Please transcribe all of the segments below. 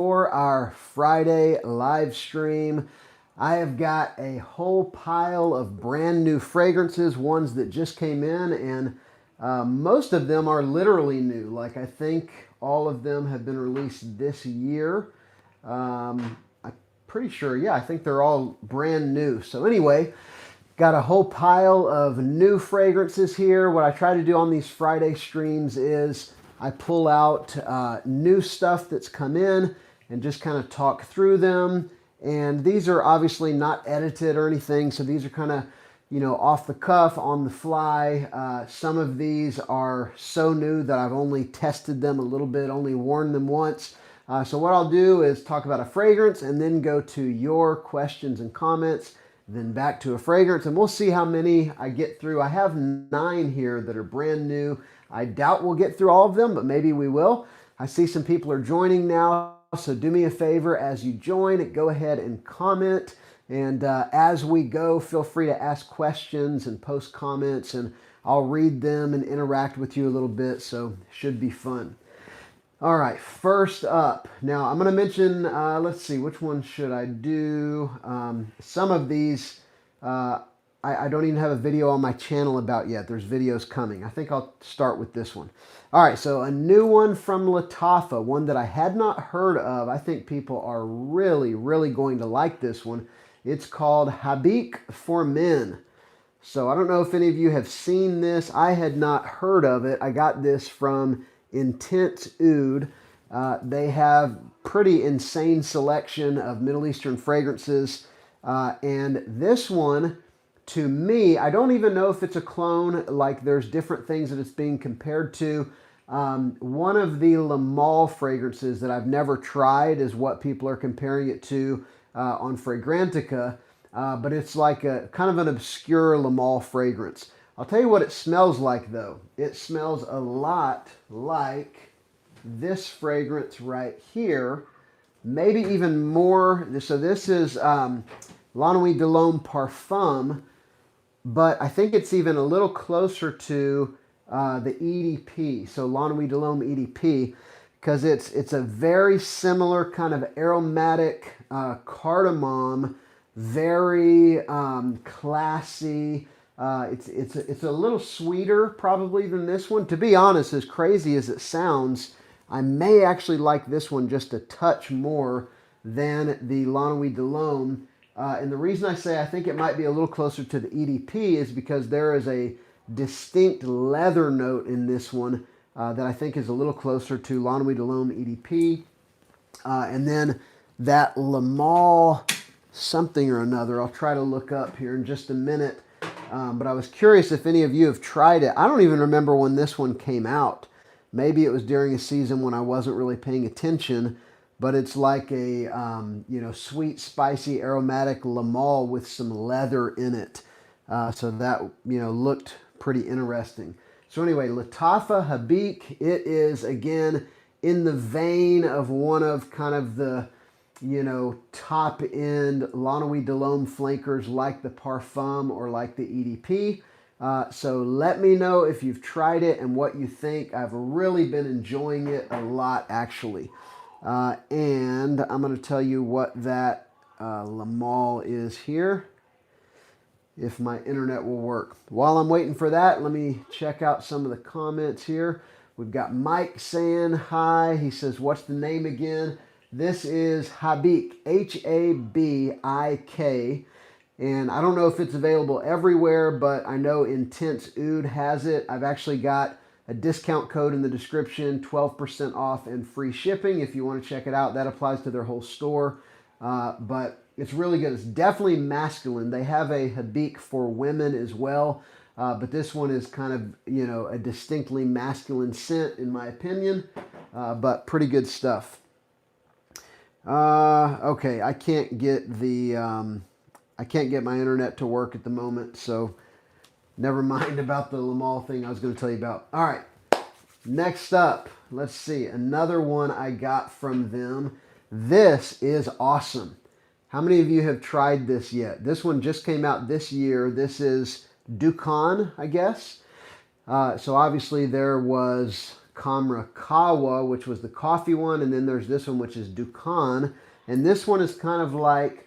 For our Friday live stream, I have got a whole pile of brand new fragrances, ones that just came in, and most of them are literally new. Like, I think all of them have been released this year. I'm pretty sure, yeah, I think they're all brand new. So anyway, got a whole pile of new fragrances here. What I try to do on these Friday streams is I pull out new stuff that's come in and just kind of talk through them. And these are obviously not edited or anything, so these are kind of, off the cuff, on the fly. Some of these are so new that I've only tested them a little bit, only worn them once. So what I'll do is talk about a fragrance and then go to your questions and comments, then back to a fragrance, and we'll see how many I get through. I have 9 here that are brand new. I doubt we'll get through all of them, but maybe we will. I see some people are joining now, so do me a favor as you join, go ahead and comment. And as we go, feel free to ask questions and post comments, and I'll read them and interact with you a little bit, so it should be fun. All right, first up. Now, I'm going to mention, let's see, which one should I do? Some of these I don't even have a video on my channel about yet. There's videos coming. I think I'll start with this one. All right, so a new one from Lattafa, one that I had not heard of. I think people are really, really going to like this one. It's called Habik for Men. So I don't know if any of you have seen this. I had not heard of it. I got this from Intense Oud. They have pretty insane selection of Middle Eastern fragrances. And this one, to me, I don't even know if it's a clone. Like, there's different things that it's being compared to. One of the LAYL fragrances that I've never tried is what people are comparing it to on Fragrantica. But it's like a kind of an obscure LAYL fragrance. I'll tell you what it smells like, though. It smells a lot like this fragrance right here. Maybe even more. So this is La Nuit de l'Homme Parfum, but I think it's even a little closer to the EDP, so La Nuit de l'Homme EDP, because it's a very similar kind of aromatic cardamom, very classy. It's a little sweeter probably than this one. To be honest, as crazy as it sounds, I may actually like this one just a touch more than the La Nuit de l'Homme. And the reason I say I think it might be a little closer to the EDP is because there is a distinct leather note in this one that I think is a little closer to La Nuit de l'Homme EDP. And then that LAYL something or another, I'll try to look up here in just a minute. But I was curious if any of you have tried it. I don't even remember when this one came out. Maybe it was during a season when I wasn't really paying attention. But it's like a, sweet, spicy, aromatic LAYL with some leather in it. So that, looked pretty interesting. So anyway, Latafa Habik, it is, again, in the vein of one of kind of the, top-end La Nuit de l'Homme flankers like the Parfum or like the EDP. So let me know if you've tried it and what you think. I've really been enjoying it a lot, actually. And I'm going to tell you what that LAYL is here, if my internet will work. While I'm waiting for that, let me check out some of the comments here. We've got Mike saying hi. He says, what's the name again? This is Habik, Habik. And I don't know if it's available everywhere, but I know Intense Oud has it. I've actually got a discount code in the description, 12% off and free shipping. If you want to check it out, that applies to their whole store. But it's really good. It's definitely masculine. They have a Habik for women as well. But this one is kind of, a distinctly masculine scent in my opinion. But pretty good stuff. Okay, I can't get my internet to work at the moment, so never mind about the LAYL thing I was going to tell you about. All right, next up, let's see, another one I got from them. This is awesome. How many of you have tried this yet? This one just came out this year. This is Dukan, I guess. So obviously there was Khamrah Kawa, which was the coffee one, and then there's this one, which is Dukan. And this one is kind of like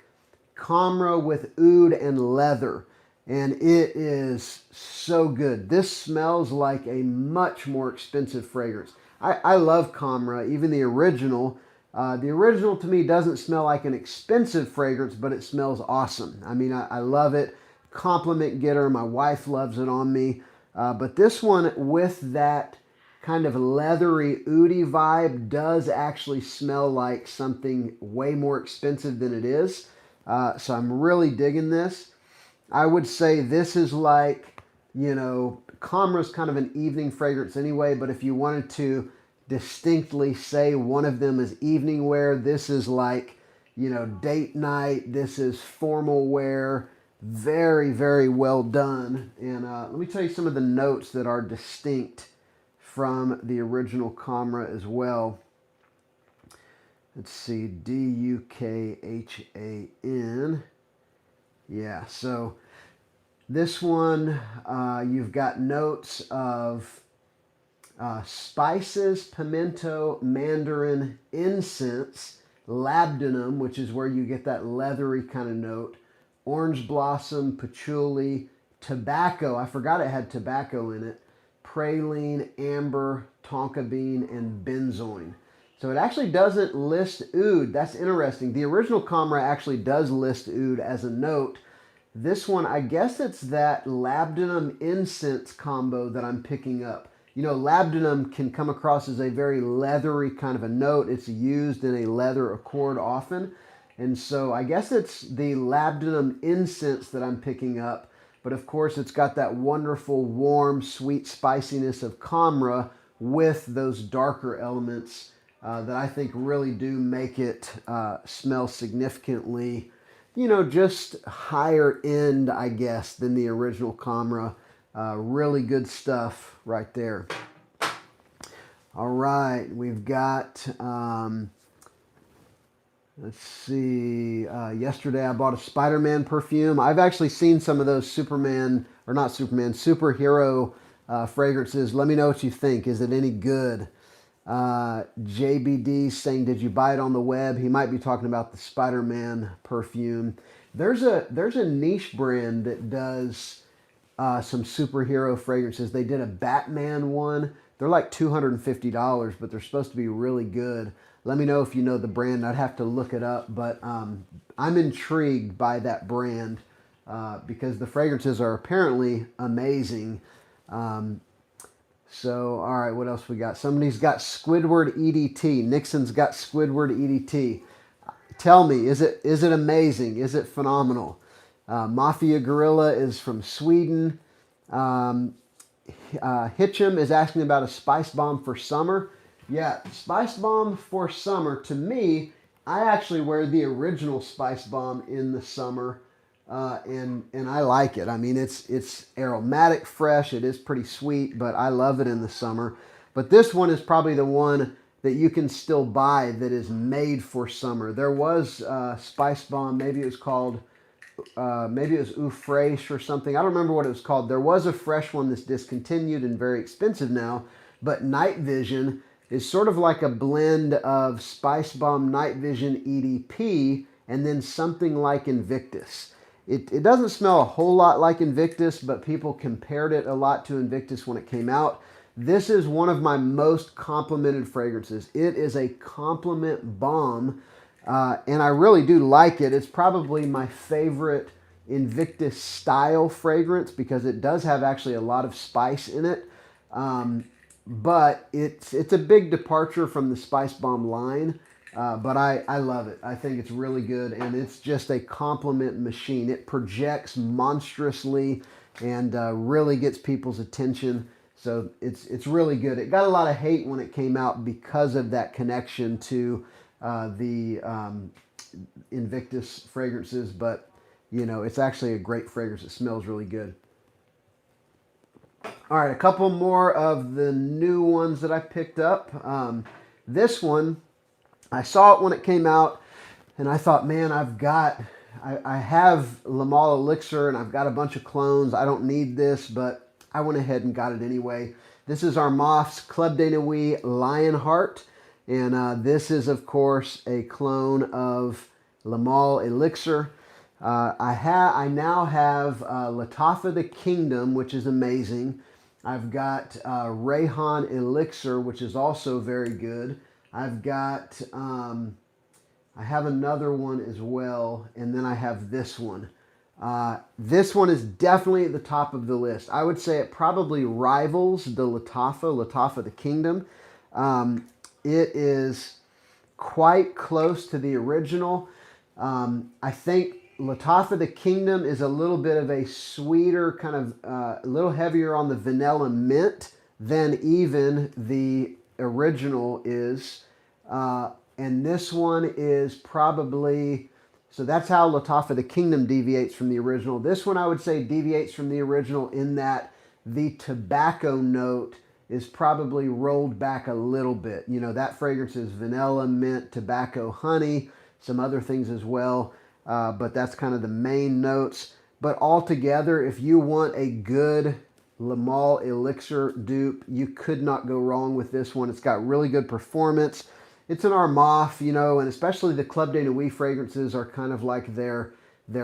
Khamrah with oud and leather. And it is so good. This smells like a much more expensive fragrance. I love Khamrah, even the original. The original to me doesn't smell like an expensive fragrance, but it smells awesome. I mean, I love it. Compliment getter. My wife loves it on me. But this one with that kind of leathery, oudy vibe does actually smell like something way more expensive than it is. So I'm really digging this. I would say this is like, you know, Khamrah's kind of an evening fragrance anyway, but if you wanted to distinctly say one of them is evening wear, this is like, you know, date night. This is formal wear. Very, very well done. And let me tell you some of the notes that are distinct from the original Khamrah as well. Let's see, Dukhan. Yeah, so this one, you've got notes of spices, pimento, mandarin, incense, labdanum, which is where you get that leathery kind of note, orange blossom, patchouli, tobacco. I forgot it had tobacco in it. Praline, amber, tonka bean, and benzoin. So it actually doesn't list oud. That's interesting. The original Khamrah actually does list oud as a note. This one, I guess it's that labdanum incense combo that I'm picking up. You know, labdanum can come across as a very leathery kind of a note. It's used in a leather accord often. And so I guess it's the labdanum incense that I'm picking up. But of course, it's got that wonderful, warm, sweet spiciness of Khamrah with those darker elements that I think really do make it smell significantly, you know, just higher end, I guess, than the original Khamrah. Really good stuff right there. All right, we've got, let's see, yesterday I bought a Spider-Man perfume. I've actually seen some of those superhero fragrances. Let me know what you think. Is it any good? JBD saying, did you buy it on the web? He might be talking about the Spider-Man perfume. There's a niche brand that does some superhero fragrances. They did a Batman one. They're like $250, but they're supposed to be really good. Let me know if you know the brand. I'd have to look it up, but I'm intrigued by that brand because the fragrances are apparently amazing. So, all right, what else we got? Somebody's got Squidward EDT. Nixon's got Squidward EDT. Tell me, is it amazing? Is it phenomenal? Mafia Gorilla is from Sweden. Hitchum is asking about a Spice Bomb for summer. Yeah, Spice Bomb for summer. To me, I actually wear the original Spice Bomb in the summer, and I like it. I mean, it's aromatic, fresh. It is pretty sweet, but I love it in the summer. But this one is probably the one that you can still buy that is made for summer. There was Spice Bomb. Maybe it was called, maybe it was Eau Fraiche or something. I don't remember what it was called. There was a fresh one that's discontinued and very expensive now. But Night Vision is sort of like a blend of Spice Bomb, Night Vision, EDP, and then something like Invictus. It doesn't smell a whole lot like Invictus, but people compared it a lot to Invictus when it came out. This is one of my most complimented fragrances. It is a compliment bomb, and I really do like it. It's probably my favorite Invictus style fragrance because it does have actually a lot of spice in it. But it's a big departure from the Spice Bomb line, but I love it. I think it's really good, and it's just a compliment machine. It projects monstrously and really gets people's attention. So it's really good. It got a lot of hate when it came out because of that connection to the Invictus fragrances, but you know, it's actually a great fragrance. It smells really good. All right, a couple more of the new ones that I picked up. This one, I saw it when it came out, and I thought, man, I have Nitro Elixir, and I've got a bunch of clones. I don't need this, but I went ahead and got it anyway. This is Armaf's Club de Nuit Lionheart. And this is, of course, a clone of Nitro Elixir. I now have Lattafa the Kingdom, which is amazing. I've got Rayhan Elixir, which is also very good. I've got, I have another one as well, and then I have this one. This one is definitely at the top of the list. I would say it probably rivals the Lattafa the Kingdom. It is quite close to the original. I think Latafa the Kingdom is a little bit of a sweeter, kind of a little heavier on the vanilla mint than even the original is. And this one is probably, so that's how Latafa the Kingdom deviates from the original. This one I would say deviates from the original in that the tobacco note is probably rolled back a little bit. You know, that fragrance is vanilla, mint, tobacco, honey, some other things as well. But that's kind of the main notes. But altogether, if you want a good Nitro Elixir dupe, you could not go wrong with this one. It's got really good performance. It's an Armaf, you know, and especially the Club de Nuit fragrances are kind of like their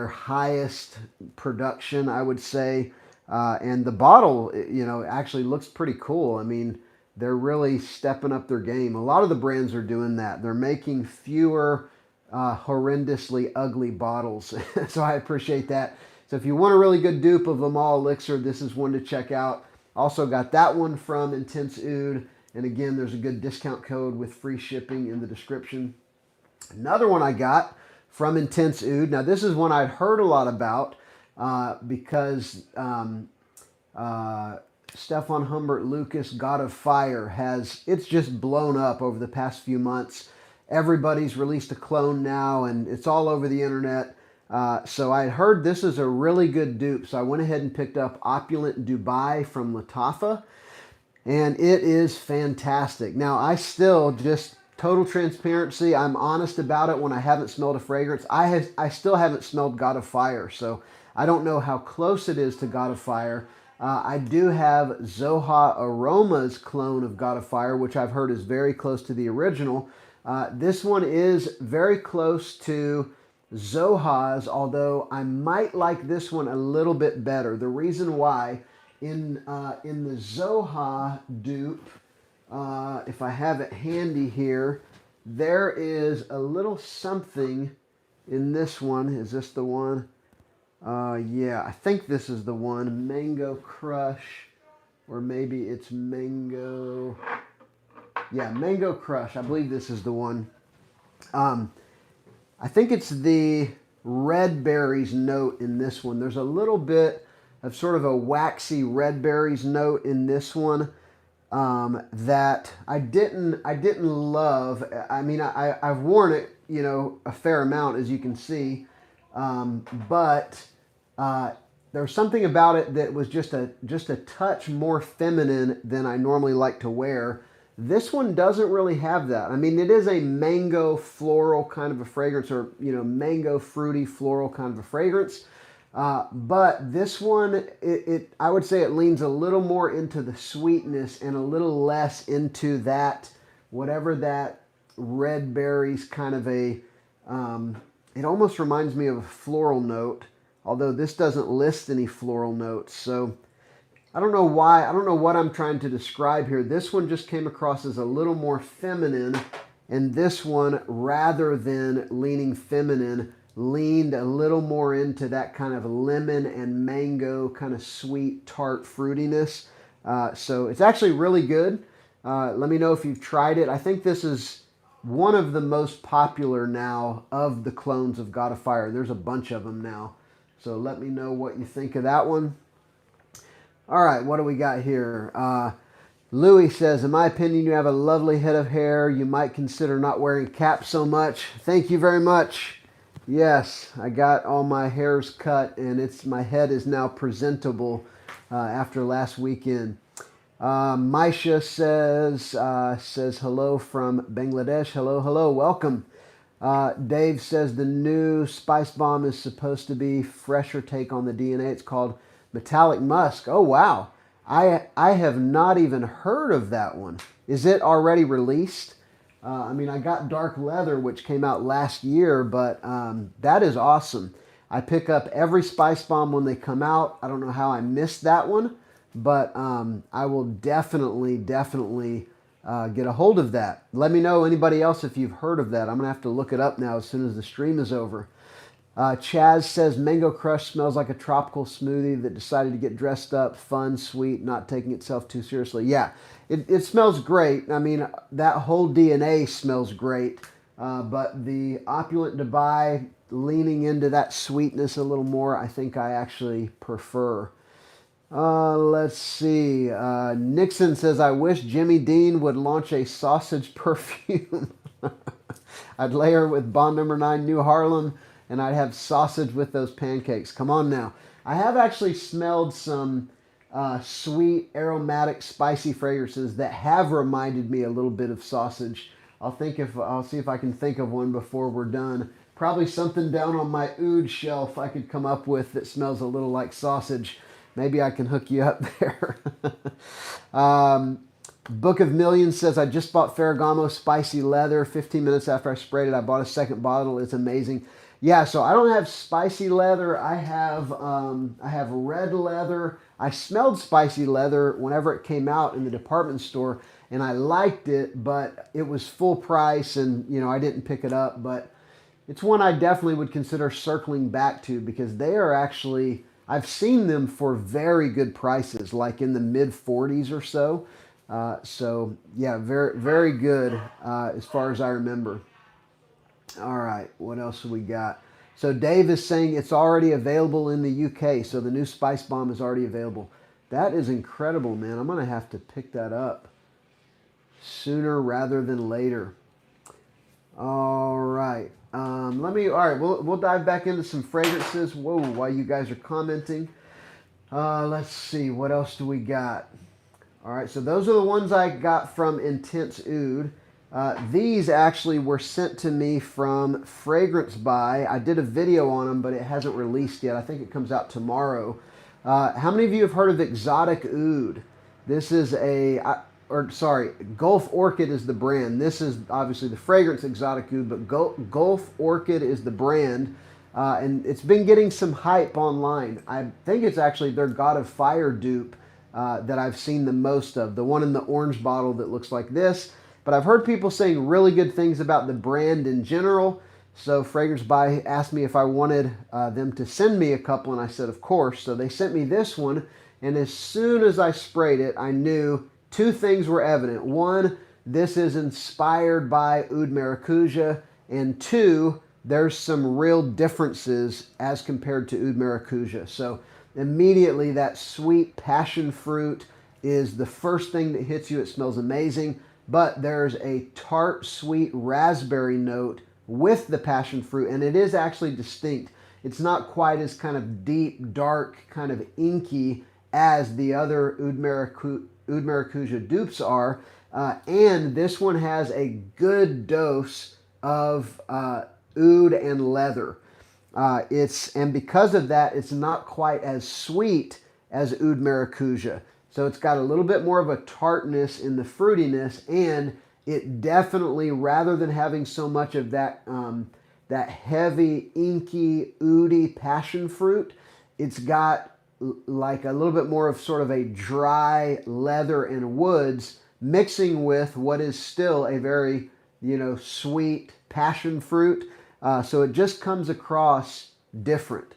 highest production, I would say. And the bottle, you know, actually looks pretty cool. I mean, they're really stepping up their game. A lot of the brands are doing that. They're making fewer horrendously ugly bottles. So I appreciate that. So if you want a really good dupe of Nitro Elixir, this is one to check out. Also got that one from Intense Oud. And again, there's a good discount code with free shipping in the description. Another one I got from Intense Oud. Now this is one I'd heard a lot about because Stefan Humbert Lucas, God of Fire, it's just blown up over the past few months. Everybody's released a clone now, and it's all over the internet. So I heard this is a really good dupe, so I went ahead and picked up Opulent Dubai from Lattafa, and it is fantastic. Now, I still, just total transparency, I'm honest about it when I haven't smelled a fragrance. I still haven't smelled God of Fire, so I don't know how close it is to God of Fire. I do have Zoha Aroma's clone of God of Fire, which I've heard is very close to the original. This one is very close to Zoha's, although I might like this one a little bit better. The reason why, in the Zoha dupe, if I have it handy here, there is a little something in this one. Is this the one? Yeah, I think this is the one. Mango Crush, or maybe it's Mango... Yeah, Mango Crush. I believe this is the one. I think it's the red berries note in this one. There's a little bit of sort of a waxy red berries note in this one that I didn't love. I mean, I've worn it, you know, a fair amount, as you can see, but there's something about it that was just a touch more feminine than I normally like to wear. This one doesn't really have that. I mean, it is a mango floral kind of a fragrance, or, you know, mango fruity floral kind of a fragrance. But this one, I would say it leans a little more into the sweetness and a little less into that, whatever that red berries kind of a, it almost reminds me of a floral note, although this doesn't list any floral notes. So I don't know why. I don't know what I'm trying to describe here. This one just came across as a little more feminine, and this one, rather than leaning feminine, leaned a little more into that kind of lemon and mango kind of sweet, tart fruitiness. So it's actually really good. Let me know if you've tried it. I think this is one of the most popular now of the clones of God of Fire. There's a bunch of them now. So let me know what you think of that one. All right, what do we got here? Louis says, in my opinion, you have a lovely head of hair. You might consider not wearing caps so much. Thank you very much. Yes, I got all my hairs cut, and my head is now presentable after last weekend. Maisha says hello from Bangladesh. Hello, hello, welcome. Dave says the new Spice Bomb is supposed to be fresher take on the DNA. It's called Metallic Musk. Oh, wow. I have not even heard of that one. Is it already released? I mean, I got Dark Leather, which came out last year, but that is awesome. I pick up every Spice Bomb when they come out. I don't know how I missed that one, but I will definitely get a hold of that. Let me know, anybody else, if you've heard of that. I'm going to have to look it up now as soon as the stream is over. Chaz says, Mango Crush smells like a tropical smoothie that decided to get dressed up, fun, sweet, not taking itself too seriously. Yeah, it smells great. I mean, that whole DNA smells great. But the Opulent Dubai, leaning into that sweetness a little more, I think I actually prefer. Let's see. Nixon says, I wish Jimmy Dean would launch a sausage perfume. I'd layer with Bond Number 9 New Harlem, and I'd have sausage with those pancakes. Come on now. I have actually smelled some sweet, aromatic, spicy fragrances that have reminded me a little bit of sausage. I'll see if I can think of one before we're done. Probably something down on my oud shelf I could come up with that smells a little like sausage. Maybe I can hook you up there. Book of Millions says, I just bought Ferragamo Spicy Leather. 15 minutes after I sprayed it, I bought a second bottle. It's amazing. Yeah, so I don't have spicy leather. I have red leather. I smelled spicy leather whenever it came out in the department store, and I liked it, but it was full price, and I didn't pick it up. But it's one I definitely would consider circling back to, because they are actually, I've seen them for very good prices, like in the mid 40s or so. So yeah, very, very good as far as I remember. All right, what else have we got? So Dave is saying it's already available in the UK. So the new Spice Bomb is already available. That is incredible, man. I'm going to have to pick that up sooner rather than later. All right. All right, we'll dive back into some fragrances. Whoa, while you guys are commenting. Let's see, what else do we got? All right, so those are the ones I got from Intense Oud. These actually were sent to me from Fragrance Buy. I did a video on them, but it hasn't released yet. I think it comes out tomorrow. How many of you have heard of Exotic Oud? This is Gulf Orchid is the brand. This is obviously the fragrance Exotic Oud, but Gulf Orchid is the brand. And it's been getting some hype online. I think it's actually their God of Fire dupe that I've seen the most of. The one in the orange bottle that looks like this. But I've heard people saying really good things about the brand in general. So Fragrance Buy asked me if I wanted them to send me a couple, and I said, of course. So they sent me this one, and as soon as I sprayed it, I knew two things were evident. One, this is inspired by Oud Maracuja, and two, there's some real differences as compared to Oud Maracuja. So immediately that sweet passion fruit is the first thing that hits you. It smells amazing. But there's a tart, sweet raspberry note with the passion fruit, and it is actually distinct. It's not quite as kind of deep, dark, kind of inky as the other Oud Maracuja dupes are. And this one has a good dose of oud and leather. And because of that, it's not quite as sweet as Oud Maracuja. So it's got a little bit more of a tartness in the fruitiness, and it definitely, rather than having so much of that that heavy, inky, oudy passion fruit, it's got like a little bit more of sort of a dry leather and woods mixing with what is still a very, sweet passion fruit. So it just comes across different.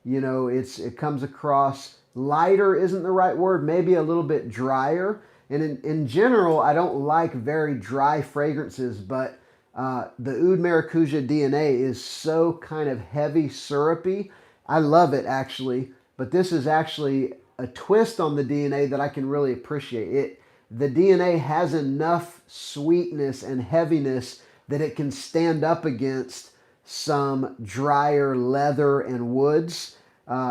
It comes across lighter isn't the right word, maybe a little bit drier. And in general, I don't like very dry fragrances, but the Oud Maracuja DNA is so kind of heavy, syrupy. I love it, actually. But this is actually a twist on the DNA that I can really appreciate. The DNA has enough sweetness and heaviness that it can stand up against some drier leather and woods.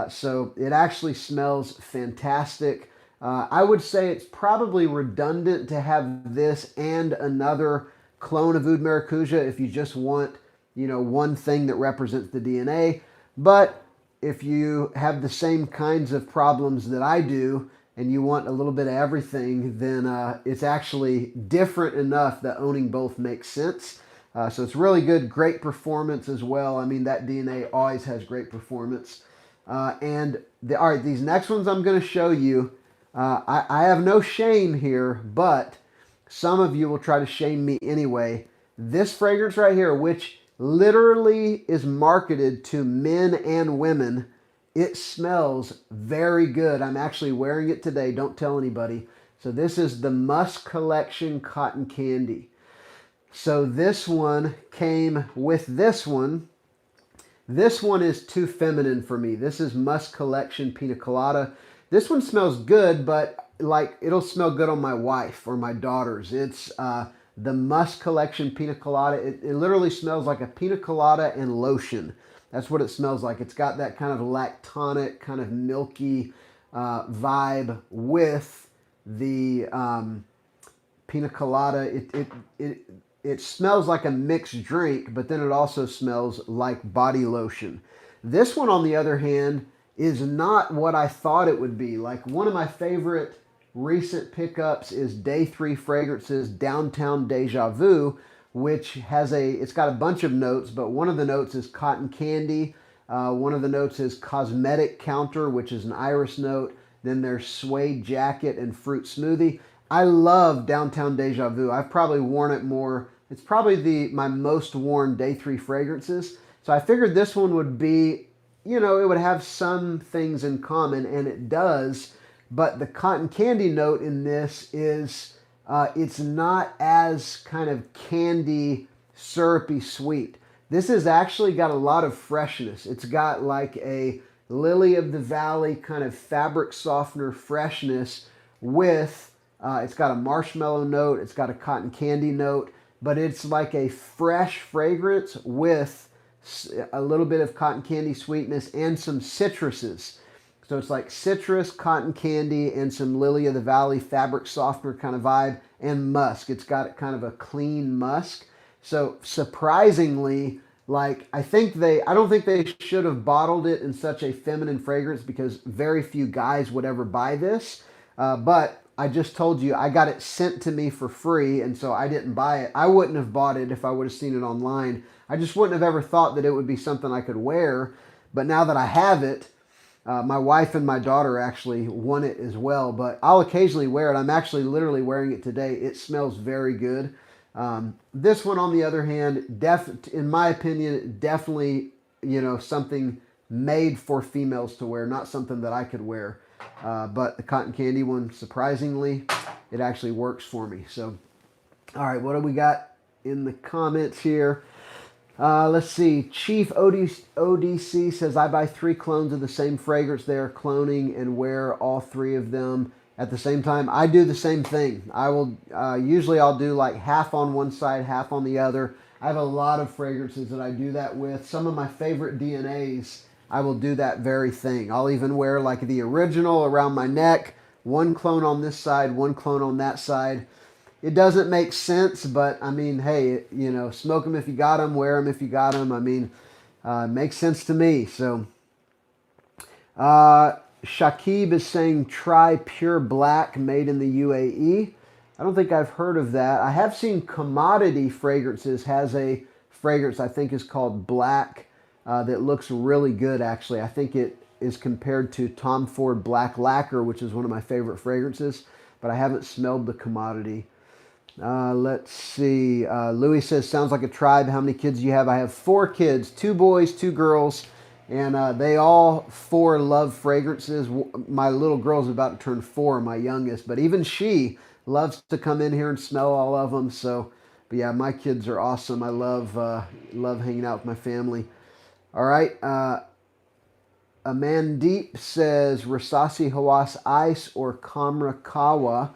So it actually smells fantastic. I would say it's probably redundant to have this and another clone of Oud Maracuja if you just want, one thing that represents the DNA. But if you have the same kinds of problems that I do and you want a little bit of everything, then it's actually different enough that owning both makes sense. So it's really good, great performance as well. I mean, that DNA always has great performance. All right, these next ones I'm going to show you, I have no shame here, but some of you will try to shame me anyway. This fragrance right here, which literally is marketed to men and women, it smells very good. I'm actually wearing it today. Don't tell anybody. So this is the Musk Collection Cotton Candy. So this one came with this one. This one is too feminine for me. This is Musk Collection Pina Colada. This one smells good, but like it'll smell good on my wife or my daughters. It's the Musk Collection Pina Colada. It literally smells like a pina colada and lotion. That's what it smells like. It's got that kind of lactonic, kind of milky vibe with the pina colada. It smells like a mixed drink, but then it also smells like body lotion. This one, on the other hand, is not what I thought it would be. Like, one of my favorite recent pickups is Day 3 Fragrances Downtown Deja Vu, which has it's got a bunch of notes, but one of the notes is cotton candy. One of the notes is cosmetic counter, which is an iris note. Then there's suede jacket and fruit smoothie. I love Downtown Deja Vu. I've probably worn it more. It's probably my most worn Day 3 fragrances. So I figured this one would be, you know, it would have some things in common, and it does. But the cotton candy note in this is, it's not as kind of candy, syrupy sweet. This has actually got a lot of freshness. It's got like a lily of the valley kind of fabric softener freshness with, it's got a marshmallow note, it's got a cotton candy note, but it's like a fresh fragrance with a little bit of cotton candy sweetness and some citruses. So it's like citrus, cotton candy, and some lily of the valley fabric softener kind of vibe, and musk. It's got kind of a clean musk. So surprisingly, like, I don't think they should have bottled it in such a feminine fragrance, because very few guys would ever buy this. But I just told you, I got it sent to me for free, and so I didn't buy it. I wouldn't have bought it if I would have seen it online. I just wouldn't have ever thought that it would be something I could wear. But now that I have it, my wife and my daughter actually want it as well, but I'll occasionally wear it. I'm actually literally wearing it today. It smells very good. This one, on the other hand, in my opinion, definitely, you know, something made for females to wear, not something that I could wear. But the cotton candy one, surprisingly, it actually works for me. So, all right, what do we got in the comments here? Let's see. Chief ODC says, I buy 3 clones of the same fragrance. They are cloning and wear all 3 of them at the same time. I do the same thing. I will usually I'll do like half on one side, half on the other. I have a lot of fragrances that I do that with. Some of my favorite DNAs, I will do that very thing. I'll even wear like the original around my neck, 1 clone on this side, 1 clone on that side. It doesn't make sense, but I mean, hey, you know, smoke them if you got them, wear them if you got them. I mean, it makes sense to me. So, Shakib is saying, try Pure Black made in the UAE. I don't think I've heard of that. I have seen Commodity Fragrances has a fragrance I think is called Black that looks really good, actually. I think it is compared to Tom Ford Black Lacquer, which is one of my favorite fragrances, but I haven't smelled the Commodity. Let's see. Louis says, sounds like a tribe. How many kids do you have? I have 4 kids, 2 boys, 2 girls, and they all 4 love fragrances. My little girl's about to turn 4, my youngest, but even she loves to come in here and smell all of them. So, but yeah, my kids are awesome. I love hanging out with my family. All right. Amandeep says, Rasasi Hawas Ice or Khamrah Kawa.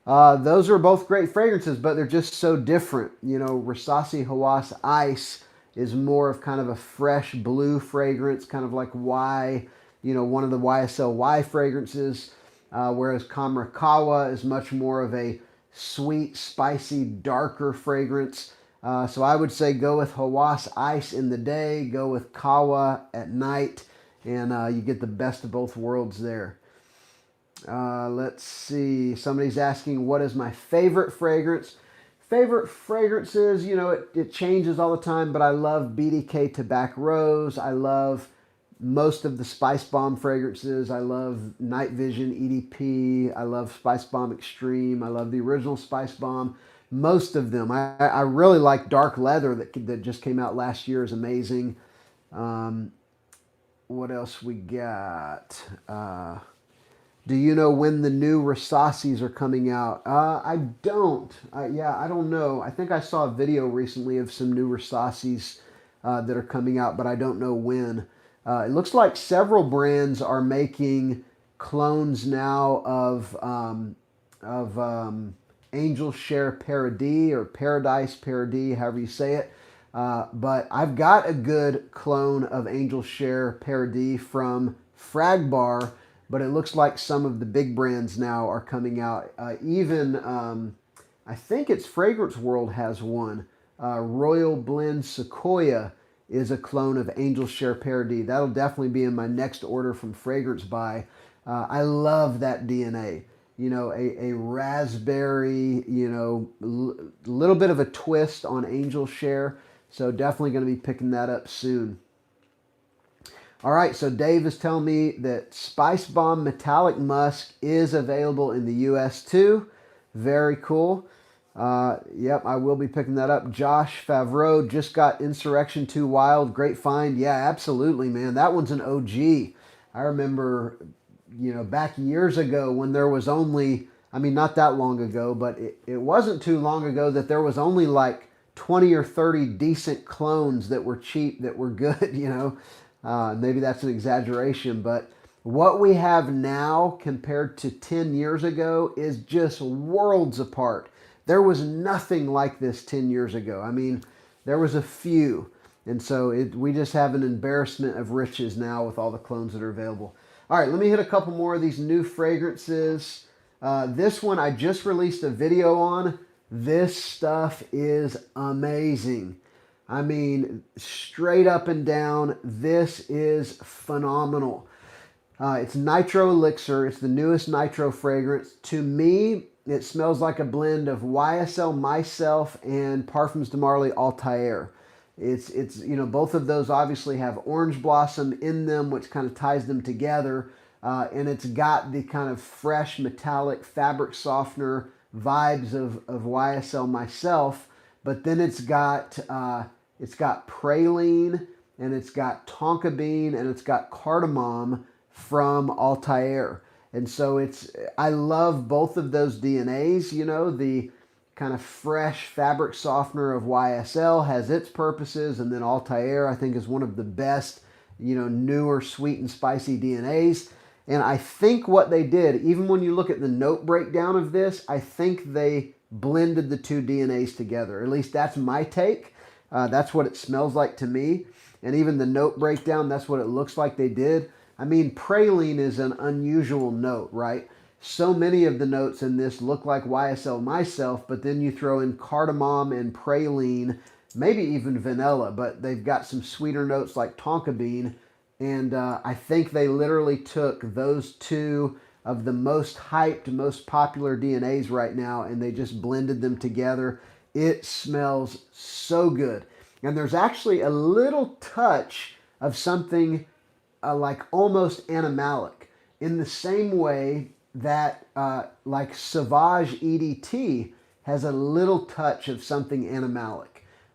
Those are both great fragrances, but they're just so different. You know, Rasasi Hawas Ice is more of kind of a fresh blue fragrance, kind of like Y, you know, one of the YSL Y fragrances, whereas Khamrah Kawa is much more of a sweet, spicy, darker fragrance. So I would say go with Hawas Ice in the day, go with Kawa at night, and you get the best of both worlds there. Let's see. Somebody's asking, what is my favorite fragrance? Favorite fragrances, you know, it changes all the time, but I love BDK Tobacco Rose. I love most of the Spice Bomb fragrances. I love Night Vision EDP. I love Spice Bomb Extreme. I love the original Spice Bomb. Most of them. I really like Dark Leather that just came out last year, is amazing. What else we got? Do you know when the new Rasasis are coming out? I don't. Yeah, I don't know. I think I saw a video recently of some new Rasasis that are coming out, but I don't know when. It looks like several brands are making clones now of Angel Share Paradis or Paradise Paradis, however you say it. But I've got a good clone of Angel Share Paradis from Fragbar, but it looks like some of the big brands now are coming out. I think it's Fragrance World has one. Royal Blend Sequoia is a clone of Angel Share Paradis. That'll definitely be in my next order from Fragrance Buy. I love that DNA. You know, a raspberry, you know, little bit of a twist on Angel Share. So definitely going to be picking that up soon. All right, so Dave is telling me that Spice Bomb Metallic Musk is available in the U.S. too. Very cool. Yep, I will be picking that up. Josh Favreau just got Insurrection 2 Wild. Great find. Yeah, absolutely, man. That one's an OG. I remember, you know, back years ago when there was only, I mean, not that long ago, but it wasn't too long ago that there was only like 20 or 30 decent clones that were cheap, that were good, you know. Maybe that's an exaggeration, but what we have now compared to 10 years ago is just worlds apart. There was nothing like this 10 years ago. I mean, there was a few. And so we just have an embarrassment of riches now with all the clones that are available. All right, let me hit a couple more of these new fragrances. This one I just released a video on. This stuff is amazing. I mean, straight up and down, this is phenomenal. It's Nitro Elixir. It's the newest Nitro fragrance. To me, it smells like a blend of YSL Myself and Parfums de Marly Altair. It's you know, both of those obviously have orange blossom in them, which kind of ties them together. And it's got the kind of fresh metallic fabric softener vibes of YSL Myself, but then it's got praline, and it's got tonka bean, and it's got cardamom from Altair. And so I love both of those DNAs. You know, the kind of fresh fabric softener of YSL has its purposes, and then Altair, I think, is one of the best, you know, newer sweet and spicy DNAs. And I think what they did, even when you look at the note breakdown of this, I think they blended the two DNAs together. At least that's my take. That's what it smells like to me. And even the note breakdown, that's what it looks like they did. I mean, praline is an unusual note, right? So many of the notes in this look like YSL Myself, but then you throw in cardamom and praline, maybe even vanilla, but they've got some sweeter notes like tonka bean. And I think they literally took those two of the most hyped, most popular DNAs right now, and they just blended them together. It smells so good. And there's actually a little touch of something like almost animalic, in the same way that like Sauvage EDT has a little touch of something animalic.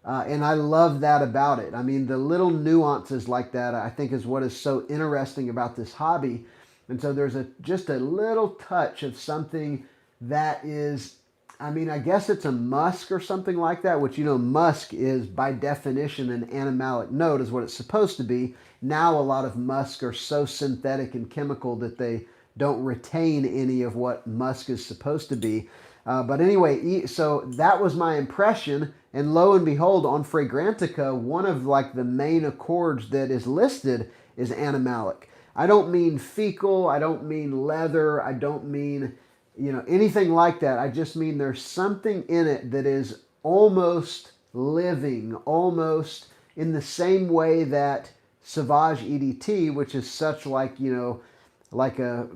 And I love that about it. I mean, the little nuances like that, I think, is what is so interesting about this hobby. And so there's just a little touch of something that is, I mean, I guess it's a musk or something like that, which, you know, musk is by definition an animalic note, is what it's supposed to be. Now a lot of musk are so synthetic and chemical that they don't retain any of what musk is supposed to be. But anyway, so that was my impression. And lo and behold, on Fragrantica, one of like the main accords that is listed is animalic. I don't mean fecal. I don't mean leather. I don't mean, you know, anything like that. I just mean there's something in it that is almost living, almost in the same way that Sauvage EDT, which is such like, you know, like a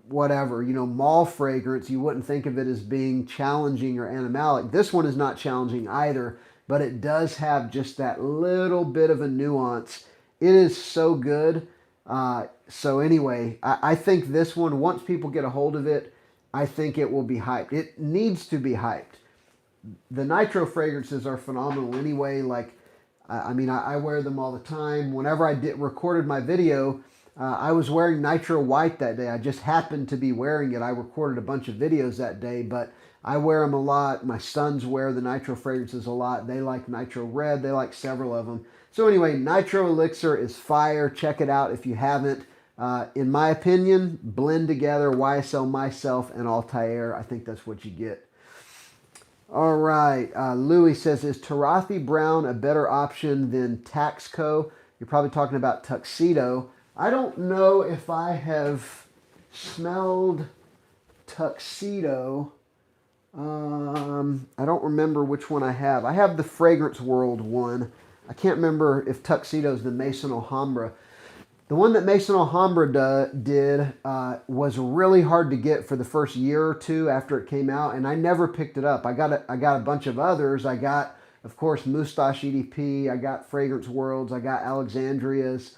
whatever, you know, mall fragrance, you wouldn't think of it as being challenging or animalic. This one is not challenging either, but it does have just that little bit of a nuance. It is so good. So anyway, I think this one, once people get a hold of it, I think it will be hyped. It needs to be hyped. The Nitro fragrances are phenomenal anyway. Like, I mean, I wear them all the time. Whenever I recorded my video, I was wearing Nitro White that day. I just happened to be wearing it. I recorded a bunch of videos that day, but I wear them a lot. My sons wear the Nitro fragrances a lot. They like Nitro Red. They like several of them. So anyway, Nitro Elixir is fire. Check it out if you haven't. In my opinion, blend together YSL Myself and Altair. I think that's what you get. All right. Louis says, is Tarathy Brown a better option than Taxco? You're probably talking about Tuxedo. I don't know if I have smelled Tuxedo. I don't remember which one I have. I have the Fragrance World one. I can't remember if Tuxedo is the Maison Alhambra. The one that Maison Alhambra did was really hard to get for the first year or two after it came out, and I never picked it up. I got a bunch of others. I got, of course, Moustache EDP. I got Fragrance Worlds. I got Alexandria's.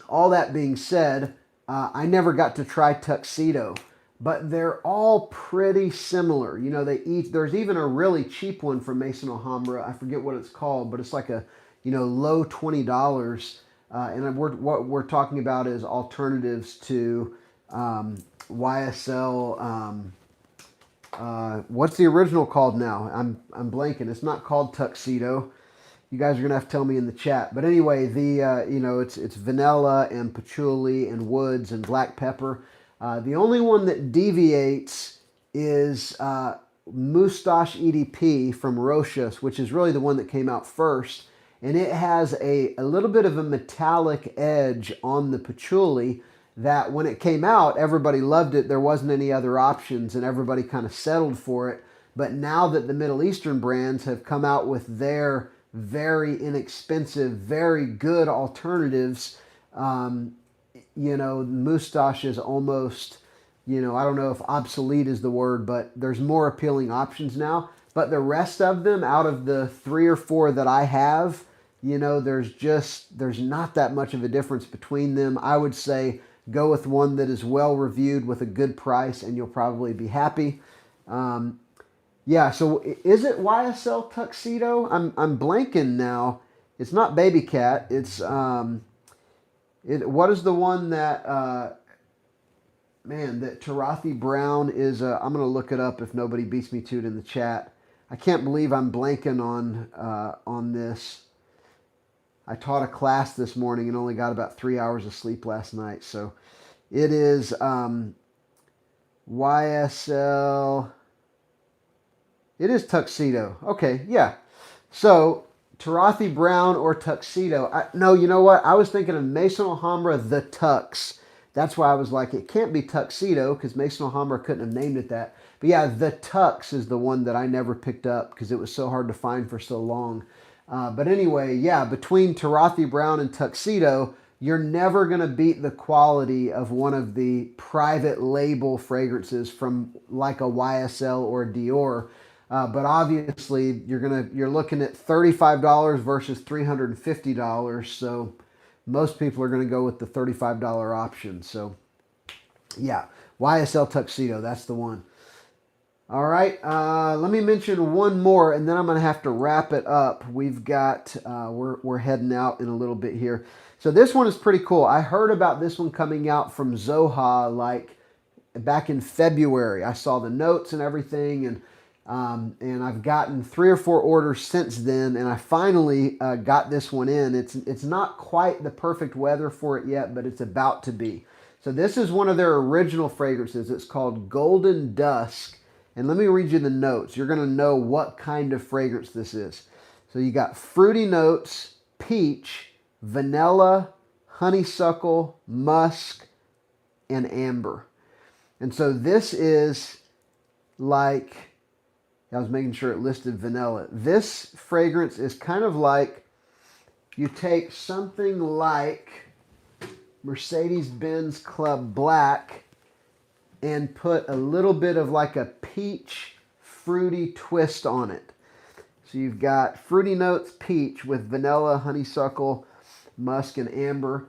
All that being said, I never got to try Tuxedo, but they're all pretty similar. You know, there's even a really cheap one from Maison Alhambra. I forget what it's called, but it's like a, you know, low $20. And what we're talking about is alternatives to YSL. What's the original called now? I'm blanking. It's not called Tuxedo. You guys are gonna have to tell me in the chat. But anyway, you know, it's vanilla and patchouli and woods and black pepper. The only one that deviates is Moustache EDP from Rochas, which is really the one that came out first. And it has a little bit of a metallic edge on the patchouli that when it came out, everybody loved it. There wasn't any other options and everybody kind of settled for it. But now that the Middle Eastern brands have come out with their very inexpensive, very good alternatives, you know, Moustache is almost, you know, I don't know if obsolete is the word, but there's more appealing options now. But the rest of them, out of the 3 or 4 that I have, you know, there's not that much of a difference between them. I would say go with one that is well reviewed with a good price and you'll probably be happy. Yeah, so is it YSL Tuxedo? I'm blanking now. It's not Baby Cat. It's what is the one that that Tarathy Brown is? I'm gonna look it up if nobody beats me to it in the chat. I can't believe I'm blanking on this. I taught a class this morning and only got about 3 hours of sleep last night. So it is YSL. It is Tuxedo. Okay, yeah. So Tarathy Brown or Tuxedo. No, you know what? I was thinking of Maison Alhambra the Tux. That's why I was like, it can't be Tuxedo because Maison Alhambra couldn't have named it that. But yeah, the Tux is the one that I never picked up because it was so hard to find for so long. But anyway, yeah, between Tarathy Brown and Tuxedo, you're never going to beat the quality of one of the private label fragrances from like a YSL or a Dior. But obviously, you're looking at $35 versus $350. So most people are going to go with the $35 option. So yeah, YSL Tuxedo, that's the one. All right, let me mention one more, and then I'm going to have to wrap it up. We've got, we're heading out in a little bit here. So this one is pretty cool. I heard about this one coming out from Zoha like back in February. I saw the notes and everything, and I've gotten 3 or 4 orders since then, and I finally got this one in. It's not quite the perfect weather for it yet, but it's about to be. So this is one of their original fragrances. It's called Golden Dusk. And let me read you the notes. You're going to know what kind of fragrance this is. So you got fruity notes, peach, vanilla, honeysuckle, musk, and amber. And so this is like, I was making sure it listed vanilla. This fragrance is kind of like you take something like Mercedes-Benz Club Black and put a little bit of like a peach fruity twist on it. So you've got fruity notes peach with vanilla, honeysuckle, musk, and amber.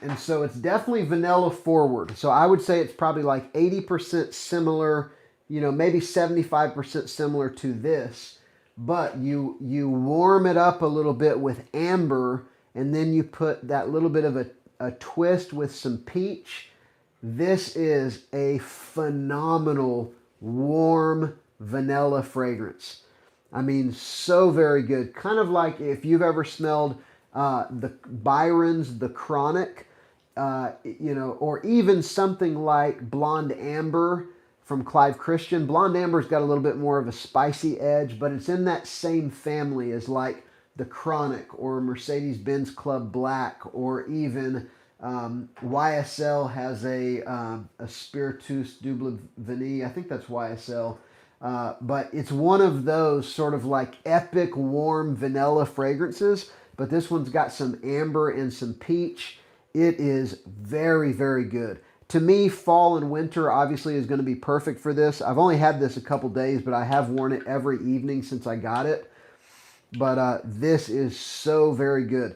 And so it's definitely vanilla forward. So I would say it's probably like 80% similar, you know, maybe 75% similar to this. But you warm it up a little bit with amber, and then you put that little bit of a twist with some peach. This is a phenomenal warm vanilla fragrance. I mean, so very good. Kind of like if you've ever smelled the Byron's The Chronic, you know, or even something like Blonde Amber from Clive Christian. Blonde Amber's got a little bit more of a spicy edge, but it's in that same family as like the Chronic or Mercedes-Benz Club Black, or even YSL has a Spiritus Double Vanille. I think that's YSL. But it's one of those sort of like epic warm vanilla fragrances, but this one's got some amber and some peach. It is very, very good. To me, fall and winter obviously is going to be perfect for this. I've only had this a couple days, but I have worn it every evening since I got it. But this is so very good.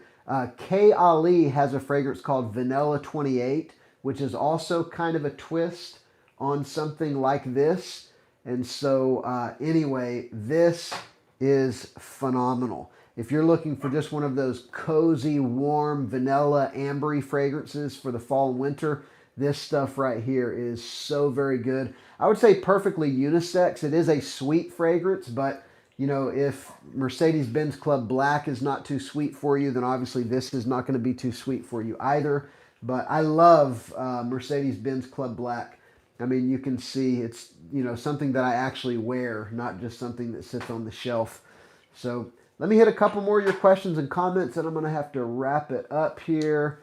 K. Ali has a fragrance called Vanilla 28, which is also kind of a twist on something like this. And so anyway, this is phenomenal. If you're looking for just one of those cozy, warm, vanilla, ambery fragrances for the fall and winter, this stuff right here is so very good. I would say perfectly unisex. It is a sweet fragrance, but you know, if Mercedes-Benz Club Black is not too sweet for you, then obviously this is not going to be too sweet for you either. But I love Mercedes-Benz Club Black. I mean, you can see it's, you know, something that I actually wear, not just something that sits on the shelf. So let me hit a couple more of your questions and comments, and I'm going to have to wrap it up here.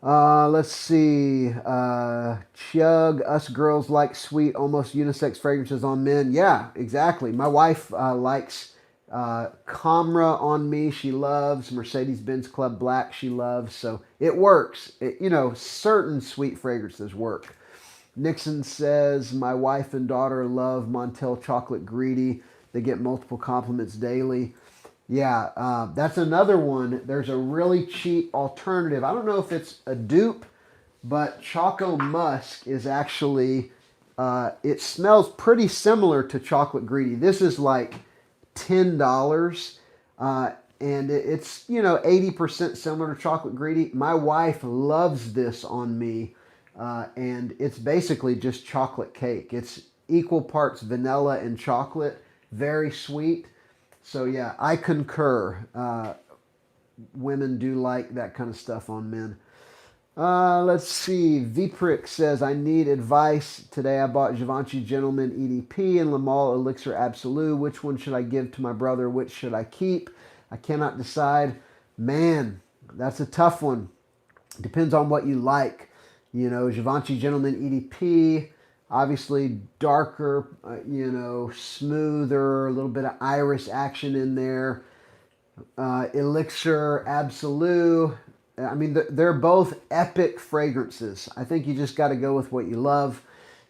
Let's see. Chug, us girls like sweet, almost unisex fragrances on men. Yeah, exactly. My wife likes Khamrah on me. She loves Mercedes-Benz Club Black. She loves. So it works. You know, certain sweet fragrances work. Nixon says, my wife and daughter love Montel Chocolate Greedy. They get multiple compliments daily. Yeah, that's another one. There's a really cheap alternative. I don't know if it's a dupe, but Choco Musk is actually, it smells pretty similar to Chocolate Greedy. This is like $10, and it's, you know, 80% similar to Chocolate Greedy. My wife loves this on me, and it's basically just chocolate cake. It's equal parts vanilla and chocolate, very sweet. So yeah, I concur. Women do like that kind of stuff on men. Let's see. Vprick says, I need advice. Today I bought Givenchy Gentleman EDP and Lamal Elixir Absolute. Which one should I give to my brother? Which should I keep? I cannot decide. Man, that's a tough one. Depends on what you like. You know, Givenchy Gentleman EDP, obviously darker, you know, smoother, a little bit of iris action in there. Elixir Absolute. I mean, they're both epic fragrances. I think you just got to go with what you love.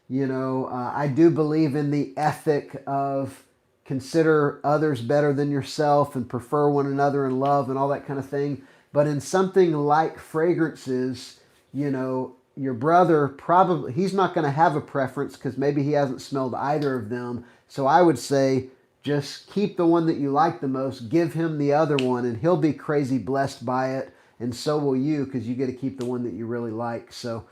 You know, I do believe in the ethic of consider others better than yourself and prefer one another in love and all that kind of thing. But in something like fragrances, you know, your brother probably, he's not going to have a preference because maybe he hasn't smelled either of them. So I would say just keep the one that you like the most, give him the other one, and he'll be crazy blessed by it. And so will you, because you get to keep the one that you really like. So,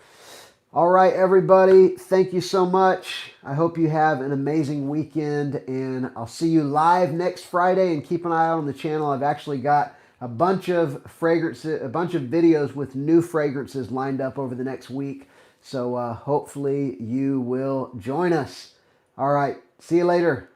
all right, everybody, thank you so much. I hope you have an amazing weekend, and I'll see you live next Friday. And keep an eye out on the channel. I've actually got a bunch of fragrances, a bunch of videos with new fragrances lined up over the next week. So hopefully you will join us. All right, see you later.